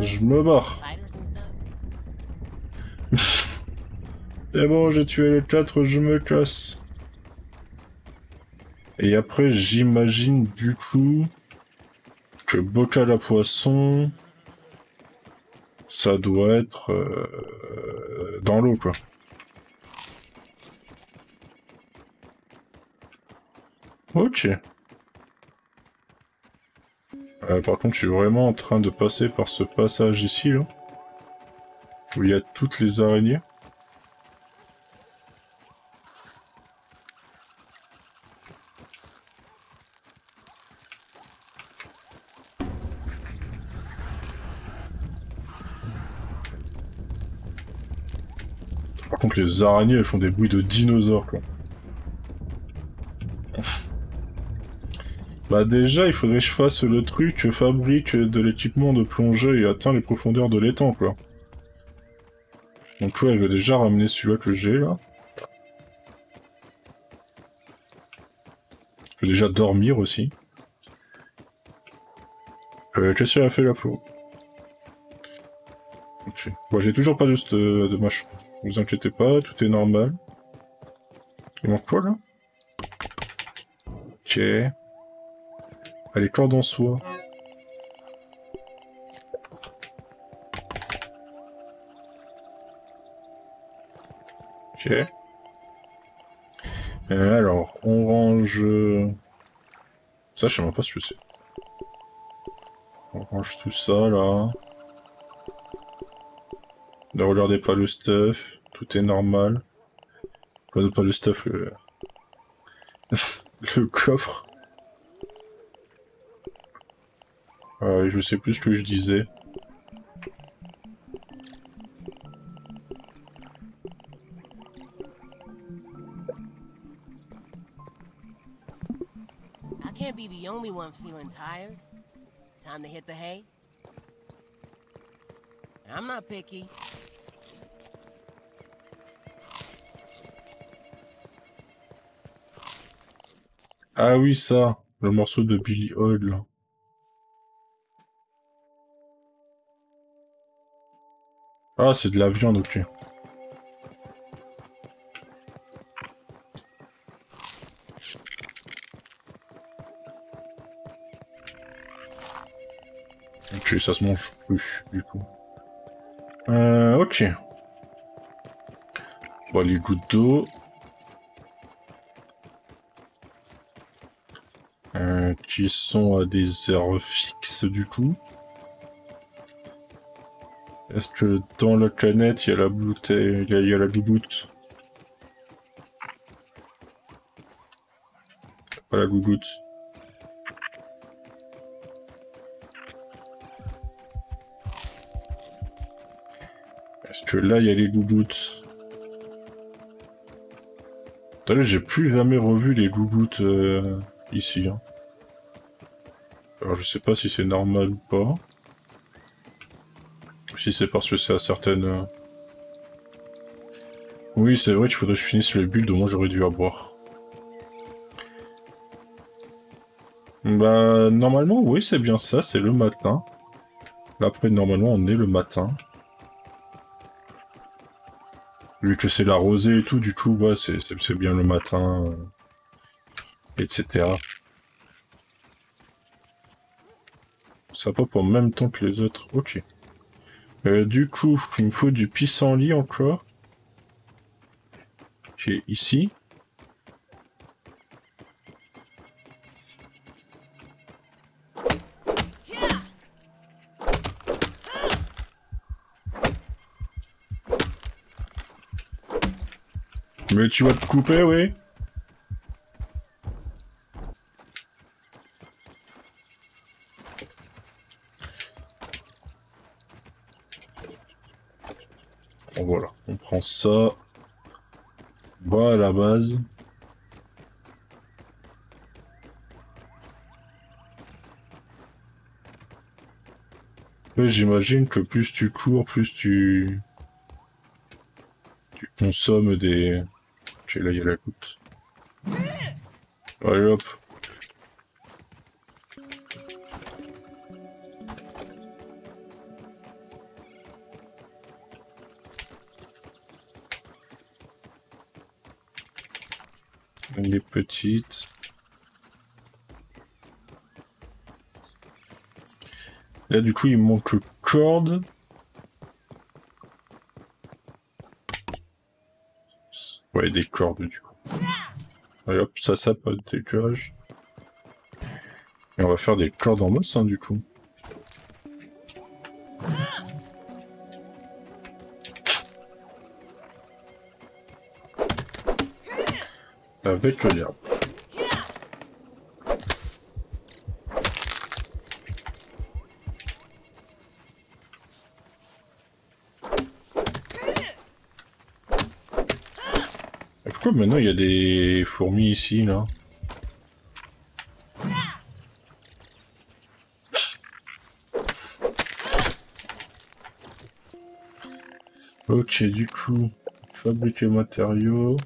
Je me barre. C'est bon, j'ai tué les 4, je me casse. Et après, j'imagine du coup que bocal à poisson, ça doit être dans l'eau, quoi. Ok. Par contre, je suis vraiment en train de passer par ce passage ici, là, où il y a toutes les araignées. Par contre, les araignées, elles font des bruits de dinosaures, quoi. Bah déjà, il faudrait que je fasse le truc, fabrique de l'équipement de plongée et atteint les profondeurs de l'étang, quoi. Donc ouais, elle veut déjà ramener celui-là que j'ai, là. Je vais déjà dormir aussi. Qu'est-ce qu'elle a fait, la faux? Ok. Bon, j'ai toujours pas de machin. Vous inquiétez pas, tout est normal. Il manque quoi, là? Ok. Allez, corde en soie. Ok. Alors, on range... Ça, je sais même pas ce que c'est. On range tout ça, là. Ne regardez pas le stuff. Tout est normal. Regardez pas le stuff, le... le coffre. Je sais plus ce que je disais. I can't be the only one feeling tired. Time to hit the hay. I'm not picky. Ah oui, ça. Le morceau de Billy Hood, là. Ah, c'est de la viande, ok. Ok, ça se mange plus, du coup. Ok. Bon, les gouttes d'eau. Qui sont à des heures fixes, du coup. Est-ce que dans la canette, il y a la bouteille, il y a la gougoute? Pas la gougoute. Est-ce que là, il y a les gougoutes? T'as vu, j'ai plus jamais revu les gougoutes ici. Hein. Alors, je sais pas si c'est normal ou pas. Ou si c'est parce que c'est à certaines... Oui, c'est vrai qu'il faudrait que je finisse le build, au moins j'aurais dû à boire. Bah, normalement, oui, c'est bien ça, c'est le matin. Là, après, normalement, on est le matin. Vu que c'est la rosée et tout, du coup, ouais, c'est bien le matin, etc. Ça pop en même temps que les autres, ok. Du coup, il me faut du pissenlit encore. Qui est ici. Mais tu vas te couper, oui. Bon, voilà, on prend ça. Voilà la base. Ouais, j'imagine que plus tu cours, plus tu consommes des... Ok, là, il y a la goutte. Allez, hop. Les petites. Là du coup il manque corde. Ouais, des cordes du coup. Allez hop, ça pas de décalage. Et on va faire des cordes en masse du coup. Avec l'herbe. Pourquoi maintenant il y a des fourmis ici là? Ok, du coup, fabriquer matériaux.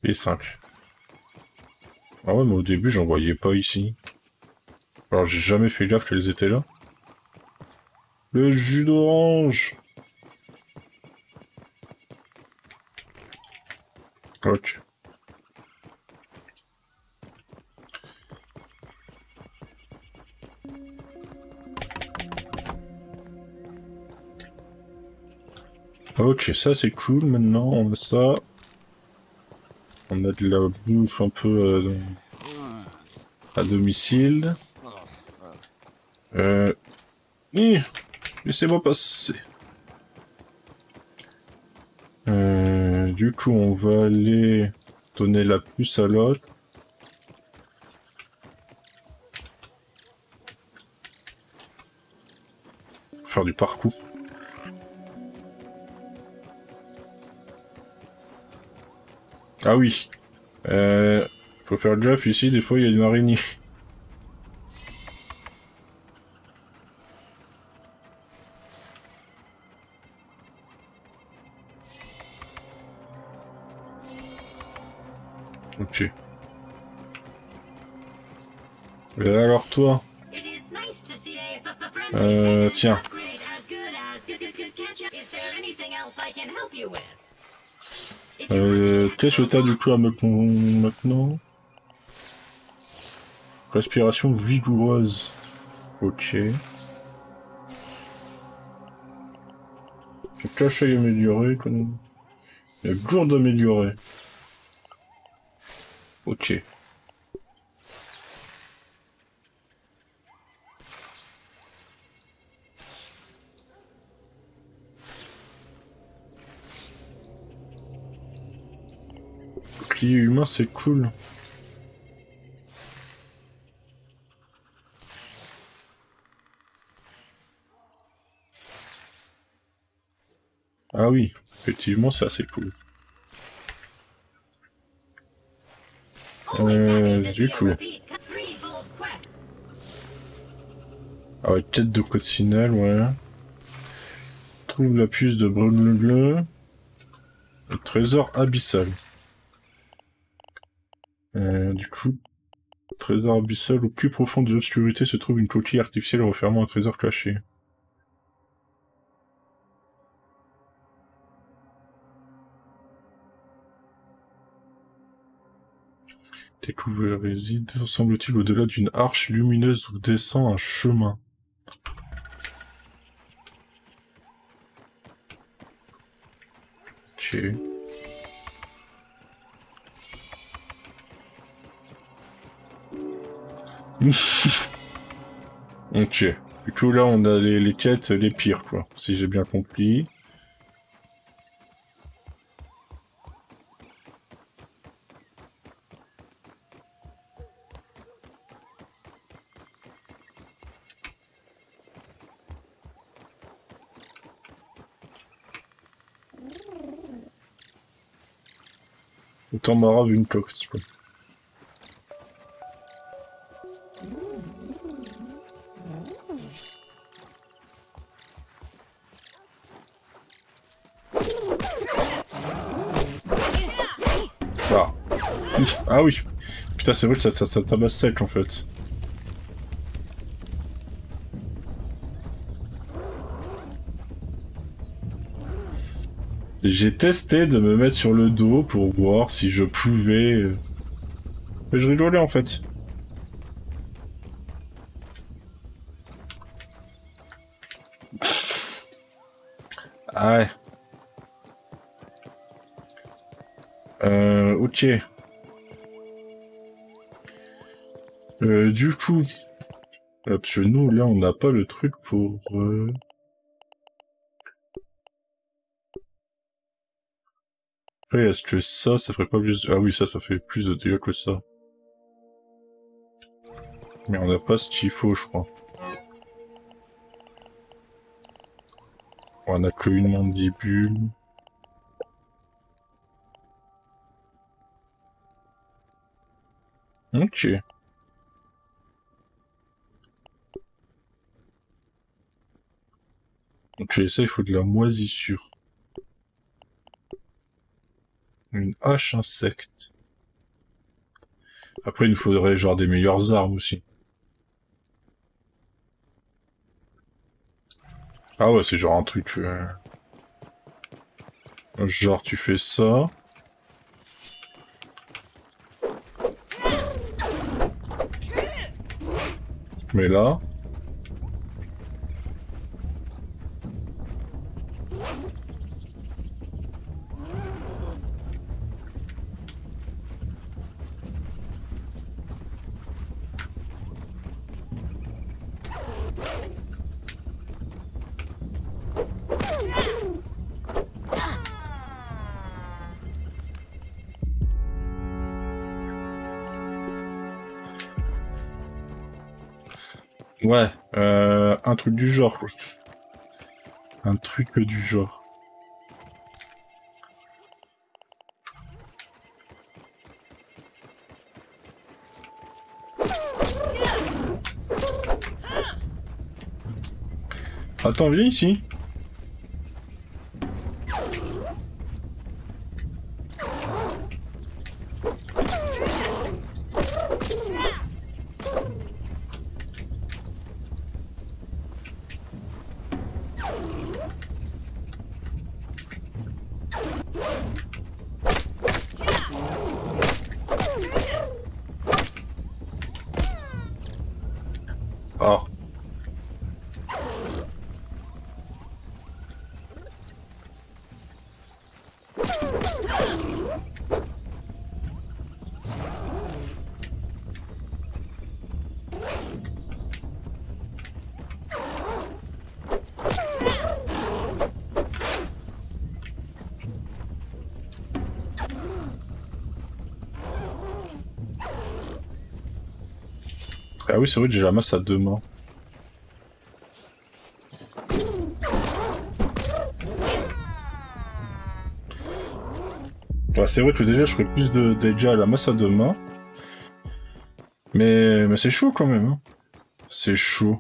Et 5. Ah ouais, mais au début, j'en voyais pas ici. Alors, j'ai jamais fait gaffe qu'elles étaient là. Le jus d'orange! Ok. Ok, ça c'est cool. Maintenant, on a ça. On a de la bouffe un peu à domicile. Laissez-moi passer. Du coup, on va aller donner la puce à l'autre. Faire du parcours. Ah oui. Faut faire gaffe ici, des fois il y a une araignée. Ok. Et alors toi? Tiens. Qu'est-ce que t'as du coup à me maintenant? Respiration vigoureuse. Ok. Cache et amélioré. Il y a gourde améliorée. Ok. Bouclier humain, c'est cool. Ah oui, effectivement, c'est assez cool. Du coup. Ah ouais, tête de coccinelle, ouais. Trouve la puce de bleu. Le trésor abyssal. Du coup, trésor abyssal, au plus profond de l'obscurité se trouve une coquille artificielle refermant un trésor caché. Découvert réside, semble-t-il, au-delà d'une arche lumineuse où descend un chemin. Ok. Ok. Du coup, là, on a les quêtes les pires, quoi. Si j'ai bien compris. Autant marave une coque, quoi. Ah. Ah oui. Putain, c'est vrai que ça tabasse sec, en fait. J'ai testé de me mettre sur le dos pour voir si je pouvais... Mais je rigolais en fait. Ah ouais. Ok. Du coup... parce que nous, là, on n'a pas le truc pour... Après, est-ce que ça ferait pas plus... Ah oui, ça fait plus de dégâts que ça. Mais on n'a pas ce qu'il faut, je crois. On a que une mandibule. Ok. Donc ça, il faut de la moisissure. Une hache insecte. Après, il nous faudrait genre des meilleures armes aussi. Ah ouais, c'est genre un truc... Genre, tu fais ça... Mais là... Ouais, un truc du genre, quoi. Un truc du genre. Attends, viens ici. Ah. Ah oui, c'est vrai que j'ai la masse à 2 mains. Ouais, c'est vrai que déjà, je ferais plus de dégâts à la masse à 2 mains. Mais c'est chaud quand même. Hein. C'est chaud.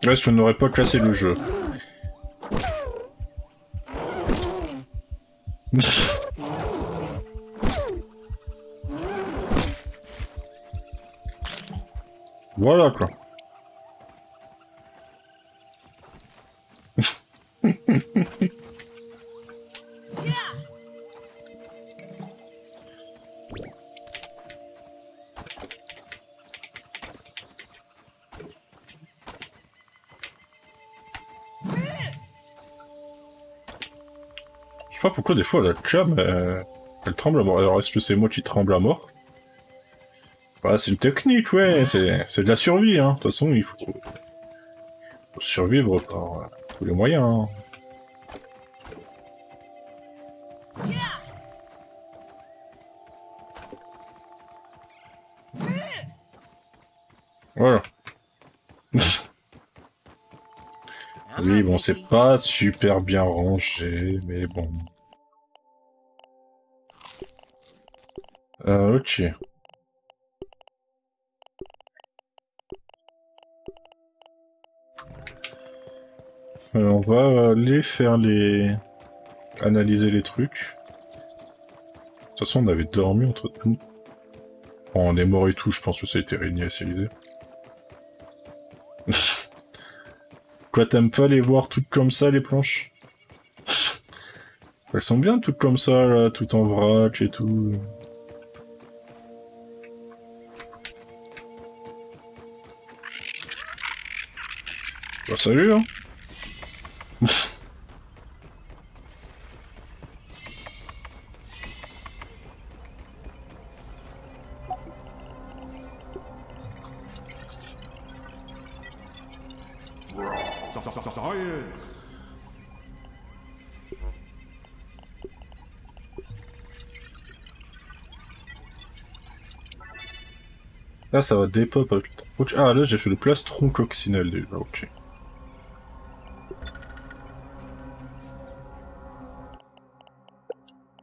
Ouais, je n'aurais pas cassé le jeu. Voilà quoi. Je sais pas pourquoi des fois la cam elle tremble à mort. Alors est-ce que c'est moi qui tremble à mort? Bah c'est une technique, ouais, c'est de la survie, hein. De toute façon, faut survivre par tous les moyens. Hein. Voilà. Oui, bon, c'est pas super bien rangé, mais bon. Ok. On va aller faire les... analyser les trucs. De toute façon, on avait dormi entre nous. Bon, on est mort et tout, je pense que ça a été réinitialisé. Quoi, t'aimes pas les voir toutes comme ça, les planches? Elles sont bien toutes comme ça, là, tout en vrac et tout. Bah salut, hein. Science! Là, ça va dépop avec le... Ok. Ah, là, j'ai fait le plastron coccinelle, déjà, ok.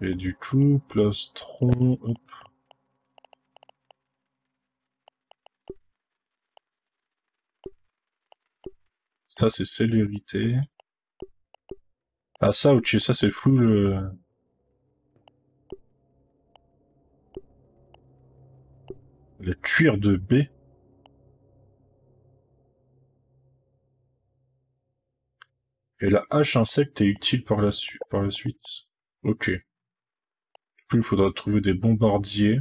Et du coup, plastron... Hop. Ça, c'est célérité. Ah, ça, ok, ça, c'est full... Le cuir de baie. Et la hache insecte est utile par la suite. Ok. Du coup, il faudra trouver des bombardiers.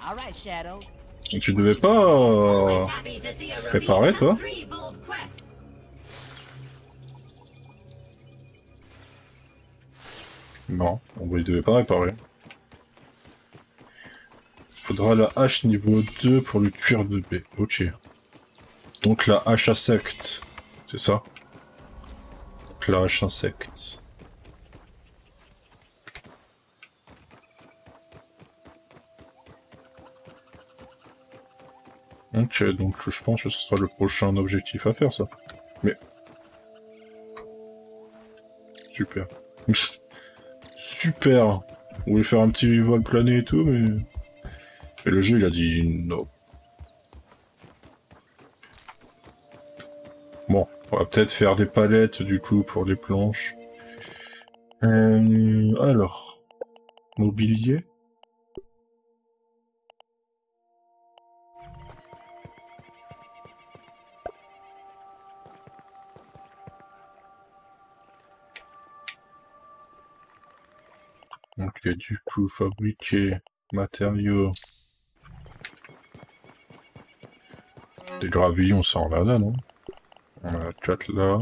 All right, Shadows. Et tu devais pas... préparer, toi? Non, on ne devait pas réparer. Faudra la hache niveau 2 pour le cuir de baie. Ok. Donc la hache insecte. C'est ça? Donc la hache insecte. Ok, donc je pense que ce sera le prochain objectif à faire, ça. Mais... Super. Super. On voulait faire un petit vol plané et tout, mais... Et le jeu, il a dit non. Bon, on va peut-être faire des palettes, du coup, pour les planches. Alors... Mobilier. Donc, du coup, fabriquer matériaux. Des gravillons, ça en a là, non? On a 4 là.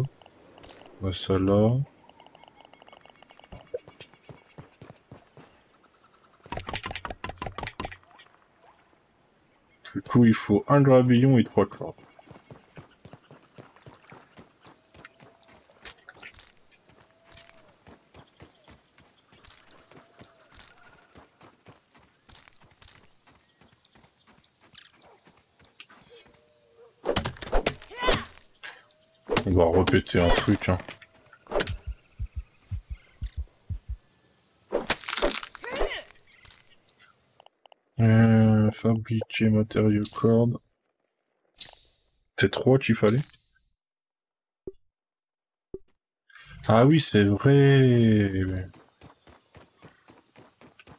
On a ça là. Du coup, il faut un gravillon et 3 cordes. On va répéter un truc, hein. Fabriquer matériaux cordes. C'est 3 qu'il fallait. Ah oui, c'est vrai.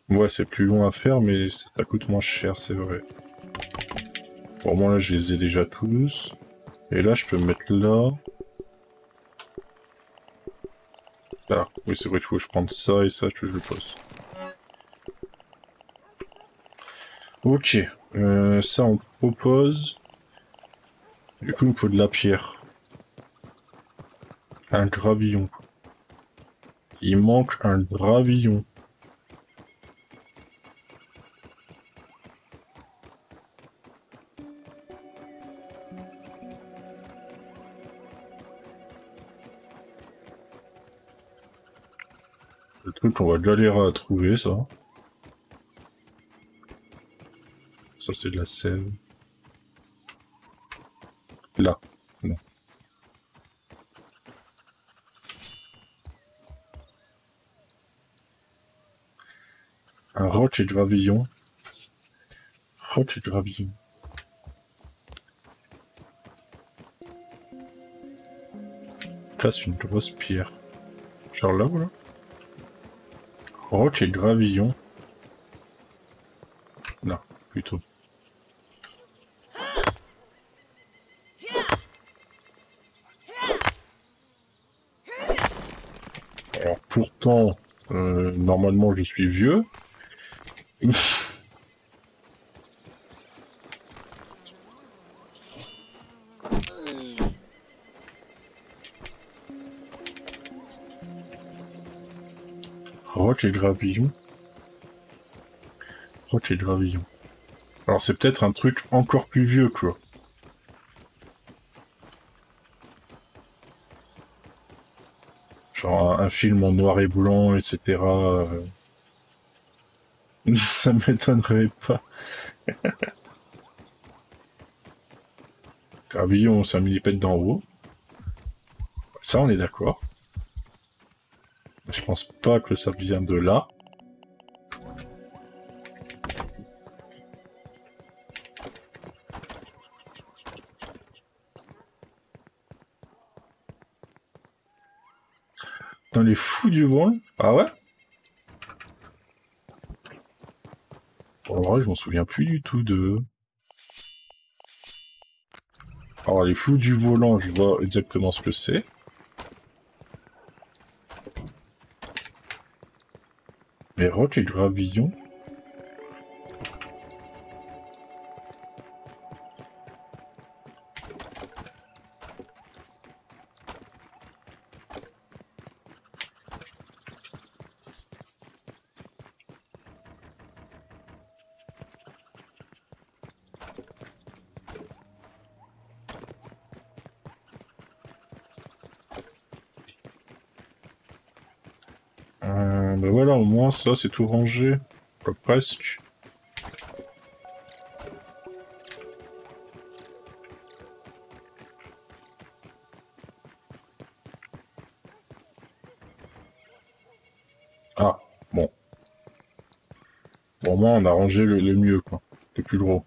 Ouais, c'est plus long à faire, mais ça coûte moins cher, c'est vrai. Pour moi, là, je les ai déjà tous. Et là, je peux me mettre là. Ah, oui, c'est vrai qu'il faut que je prenne ça et ça, que je le pose. Ok. Ça, on propose... Du coup, il me faut de la pierre. Un gravillon. Il manque un gravillon. Le truc qu'on va galérer à trouver, ça. Ça, c'est de la sève. Là. Non. Un roche et gravillon. Roche et gravillon. Casse une grosse pierre. Genre là ou là? Roche et gravillon. Là, plutôt. Alors pourtant, normalement je suis vieux. Roche et gravillon. Roche et gravillon. Alors c'est peut-être un truc encore plus vieux, quoi. Genre un film en noir et blanc, etc. Ça m'étonnerait pas. Gravillon, c'est un millipètre d'en haut. Ça, on est d'accord. Je pense pas que ça vient de là. Dans les fous du vent? Ah ouais? En vrai, je m'en souviens plus du tout de... Alors, les fous du volant, je vois exactement ce que c'est. Mais roche et gravillon... Ben voilà, au moins ça c'est tout rangé. Quoi, presque. Ah, bon. Bon, au moins on a rangé le mieux, quoi. Le plus gros.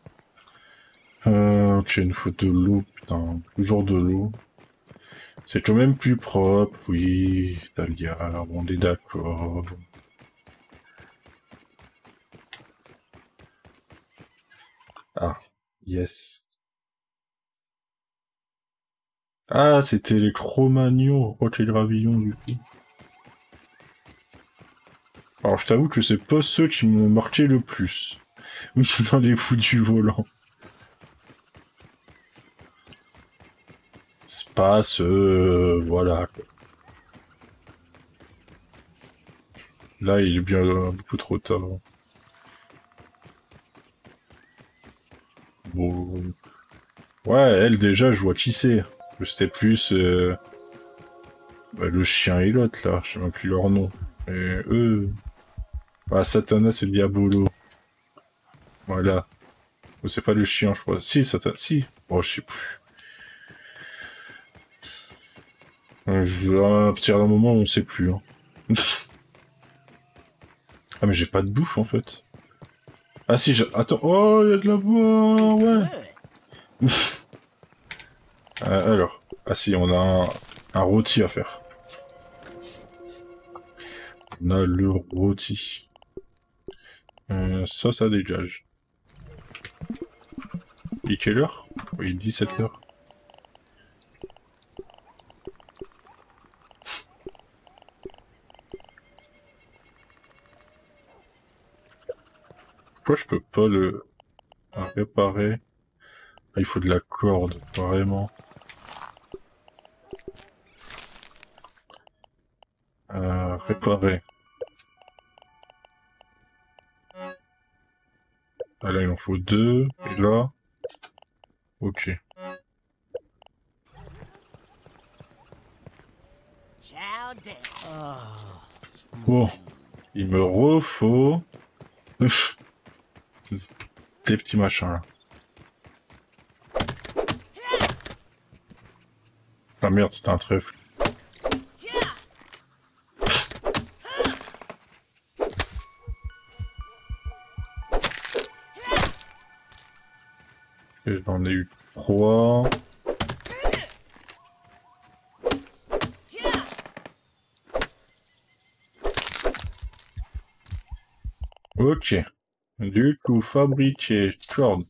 Ok, il nous faut de l'eau, putain. Toujours de l'eau. C'est quand même plus propre, oui. Dahlia, on est d'accord. Ah, yes. Ah, c'était les Cro-Magnons, roche et gravillon, du coup. Alors, je t'avoue que c'est pas ceux qui m'ont marqué le plus. Dans les foutus volants. C'est pas ceux... voilà, quoi. Là, il est bien beaucoup trop tard. Bon... Ouais, elle, déjà, je vois qui c'est. C'était plus... bah, le chien et l'autre, là. Je sais même plus leur nom. Et eux... Ah, Satanas et Diabolo. Voilà. C'est pas le chien, je crois. Si, Satanas... Si. Oh, je sais plus. À partir d'un moment, on sait plus. Hein. Ah, mais j'ai pas de bouffe, en fait. Ah si, attends. Oh, il y a de la bois, ouais. Alors. Ah si, on a un rôti à faire. On a le rôti. Ça dégage. Il est quelle heure? Oui, 17h. Pourquoi je peux pas le réparer? Ah, il faut de la corde, vraiment. Réparer. Ah là, il en faut 2. Et là... Ok. Bon. Il me refaut... des petits machins, là. Ah merde, c'était un trèfle. J'en ai eu 3. Ok. Du coup, fabriquer corde.